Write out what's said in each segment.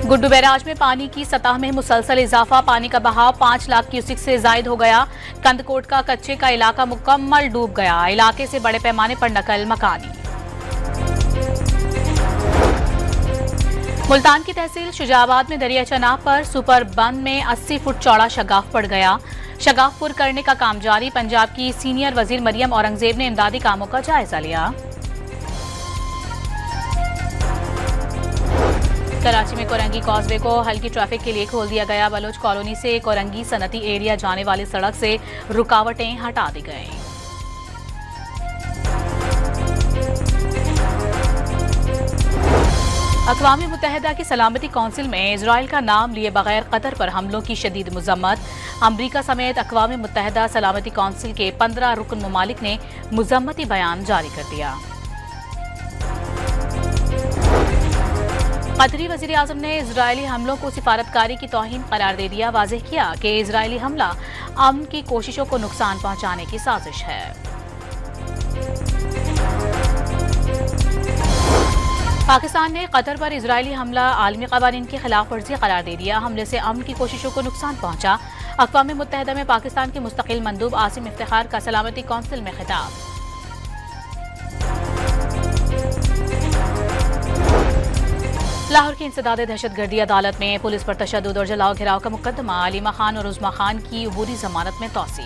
Guddu barrage में पानी की सतह में मुसलसल इजाफा, पानी का बहाव 5 लाख क्यूसिक से जायद हो गया। कंदकोट का कच्चे का इलाका मुकम्मल डूब गया, इलाके से बड़े पैमाने पर नकल मकानी। मुल्तान की तहसील शुजाबाद में दरिया चनाब पर सुपर बंद में 80 फुट चौड़ा शगाफ पड़ गया। शगाफ पुर करने का काम जारी। पंजाब की सीनियर वजीर मरियम औरंगजेब ने इमदादी कामों का जायजा लिया। कराची में कोरंगी कॉजवे को हल्की ट्रैफिक के लिए खोल दिया गया। बलोच कॉलोनी से कोरंगी सनती एरिया जाने वाली सड़क से रुकावटें हटा दी गईं। अक़वाम मुत्तहिदा की सलामती कौंसिल में इजराइल का नाम लिए बगैर कतर पर हमलों की शदीद मजम्मत। अमरीका समेत अक़वाम मुत्तहिदा सलामती कौंसिल के 15 रुकन ममालिक ने मजम्मती बयान जारी कर दिया। कतरी वज़ीर आज़म ने इजरायली हमलों को सिफारतकारी की तौहीन करार दे दिया। वाज़ेह किया कि इजरायली हमला अमन की कोशिशों को नुकसान पहुंचाने की साजिश है। पाकिस्तान ने कतर पर इजरायली हमला आलमी क़वानीन की खिलाफ वर्जी करार दे दिया। हमले से अमन की कोशिशों को नुकसान पहुंचा। अक़वाम मुत्तहिदा में पाकिस्तान के मुस्तकिल मंदूब आसिम इफ्तिखार का सलामती कौंसिल में खिताब। लाहौर की इंसदाद दहशतगर्दी अदालत में पुलिस पर तशद्दुद और जलाओ घिराव का मुकदमा। अलीमा खान और उज़मा खान की अबूरी जमानत में तौसी।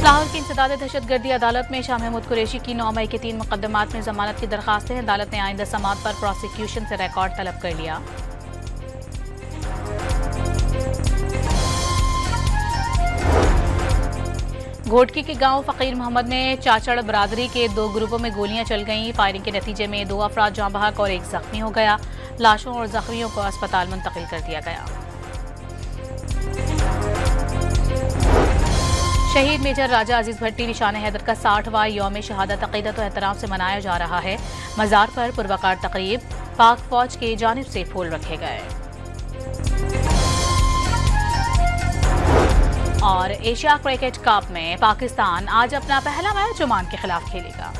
लाहौर की इंसदाद दहशतगर्दी अदालत में शाह महमूद कुरैशी की 9 मई के 3 मुकदमात में जमानत की दरखास्त है। अदालत ने आइंदा समाअत पर प्रोसिक्यूशन से रिकॉर्ड तलब कर लिया। घोटकी के गांव फकीर मोहम्मद में चाचड़ बरादरी के 2 ग्रुपों में गोलियां चल गईं। फायरिंग के नतीजे में 2 अफराद जाँ बहक और 1 जख्मी हो गया। लाशों और जख्मियों को अस्पताल मुंतकिल कर दिया गया। शहीद मेजर राजा अजीज भट्टी निशान हैदर का 60वां यौम शहादत अकीदत और एहतराम से मनाया जा रहा है। मज़ार पर पुरवकार तकरीब, पाक फौज की जानिब से फूल रखे गए। और एशिया क्रिकेट कप में पाकिस्तान आज अपना पहला मैच ओमान के खिलाफ खेलेगा।